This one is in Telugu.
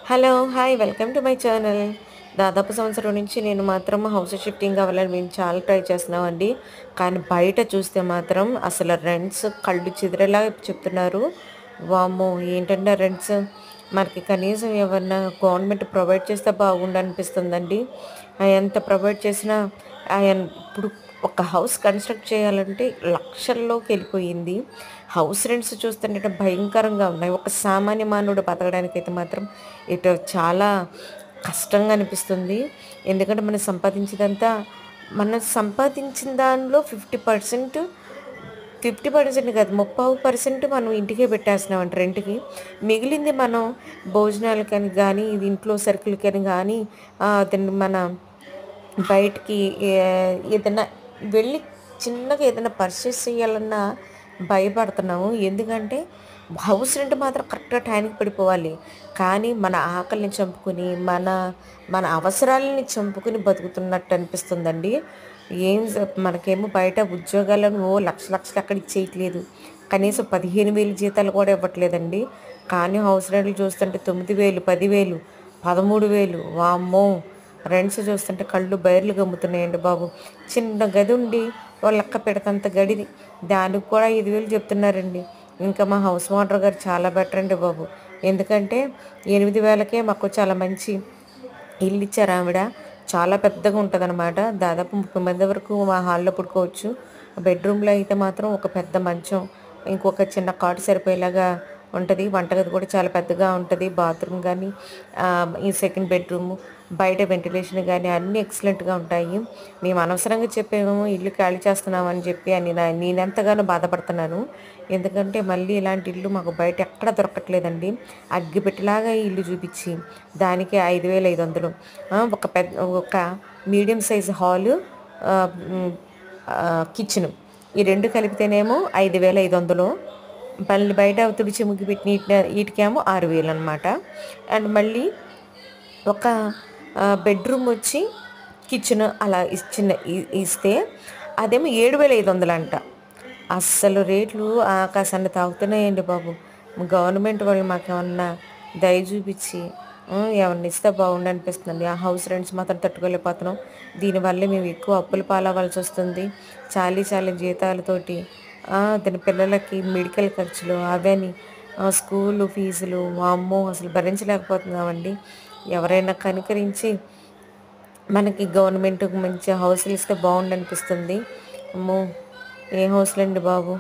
Hello! Hi! Welcome to my channel. దాదాపు సంవత్సరం నుంచి నేను మాత్రం హౌస్ షిఫ్టింగ్ అవ్వాలని మేము చాలా ట్రై చేస్తున్నామండి. కానీ బయట చూస్తే మాత్రం అసలు రెంట్స్ కళ్ళు చెదిరేలా చెప్తున్నారు. వామ్మో! ఏంటండి ఆ రెంట్స్? మనకి కనీసం ఏమన్నా గవర్నమెంట్ ప్రొవైడ్ చేస్తే బాగుండనిపిస్తుందండి. ఎంత ప్రొవైడ్ చేసినా ఇప్పుడు ఒక హౌస్ కన్‌స్ట్రక్ట్ చేయాలంటే లక్షల్లోకెళ్ళిపోయింది. హౌస్ రెంట్స్ చూస్తుంటే భయంకరంగా ఉన్నాయి. ఒక సామాన్య మానవుడు బతకడానికైతే మాత్రం ఇటు చాలా కష్టంగా అనిపిస్తుంది. ఎందుకంటే మనం సంపాదించిన దానిలో 50%, 50% కాదు 30% మనం ఇంటికే పెట్టేస్తున్నామంట రెంట్‌కి. మిగిలింది మనం భోజనాలకని గానీ, ఇది ఇంట్లో సరుకులకని గానీ, దాన్ని మన బయటికి ఏదన్నా వెళ్ళి చిన్నగా ఏదైనా పర్చేస్ చేయాలన్నా భయపడుతున్నాము. ఎందుకంటే హౌస్ రెంట్ మాత్రం కరెక్ట్‌గా టైంకి పడిపోవాలి. కానీ మన ఆకలిని చంపుకొని, మన అవసరాలని చంపుకొని బతుకుతున్నట్టు అనిపిస్తుందండి. మనకేమో బయట ఉద్యోగాలను లక్షలు ఎక్కడ ఇచ్చేయట్లేదు. కనీసం 15,000 జీతాలు కూడా ఇవ్వట్లేదండి. కానీ హౌస్ రెంట్‌లు చూస్తుంటే 9,000, 10,000, 13,000 వామ్మో! రెంట్స్ చూస్తుంటే కళ్ళు బైర్లు గమ్ముతున్నాయండి బాబు. చిన్న గది ఉండి ఓ లెక్క పెడతంత గడిది. దానికి కూడా 5,000 చెప్తున్నారండి. ఇంకా మా హౌస్ ఓనర్ గారు చాలా బెటర్ అండి బాబు. ఎందుకంటే 8,000కే మాకు చాలా మంచి ఇల్లిచ్చారు ఆవిడ. చాలా పెద్దగా ఉంటదనమాట. దాదాపు 30 మంది వరకు మా హాల్‌లో పడుకోవచ్చు. బెడ్‌రూమ్‌లో అయితే మాత్రం ఒక పెద్ద మంచం, ఇంకొక చిన్న కాట్ సరిపోయేలాగా ఉంటది. వంటగది కూడా చాలా పెద్దగా ఉంటది. బాత్రూమ్ గానీ, ఈ సెకండ్ బెడ్‌రూము, బయట వెంటిలేషన్ గానీ అన్నీ ఎక్సలెంట్‌గా ఉంటాయి. మేము అనవసరంగా చెప్పాము ఇల్లు ఖాళీ చేస్తున్నామని చెప్పి అని నేనెంతగానో బాధపడుతున్నాను. ఎందుకంటే మళ్ళీ ఇలాంటి ఇల్లు మాకు బయట ఎక్కడ దొరకట్లేదండి. అగ్గిపెట్టెలాగా ఈ ఇల్లు చూపిచ్చి దానికి 5,500. ఒక మీడియం సైజ్ హాలు, ఆహ్, హ్మ్, కిచెను ఈ 2 కలిపితేనేమో 5,500. మళ్ళీ బయట తుడిచి ముగ్గు పెట్టిన ఈటికేమో 6,000 అనమాట. అండ్ మళ్ళీ ఒక బెడ్‌రూమ్ వచ్చి కిచెన్ అలా ఇస్తే అదేమో 7,500 అంట. అస్సలు రేట్లు ఆకాశాన్ని తాకుతున్నాయండి బాబు. గవర్నమెంట్ వాళ్ళు మాకేమన్నా దయ చూపించి ఏమన్నా ఇస్తే బాగుండనిపిస్తుందండి. ఆ హౌస్ రెంట్స్ మాత్రం తట్టుకోలేకపోతున్నాం. దీనివల్లే మేము ఎక్కువ అప్పుల పాలవ్వాల్సొస్తుంది. చాలీ జీతాలతోటి దాని పిల్లలకి మెడికల్ ఖర్చులు అవని, స్కూలు ఫీజులు వామ్మో! అసలు భరించలేకపోతున్నామండి. ఎవరైనా కనికరించి మనకి గవర్నమెంట్ మంచి హౌస్‌లు ఇస్తే బాగుండనిపిస్తుంది. అమ్మో! ఏ హౌస్‌లండి బాబు!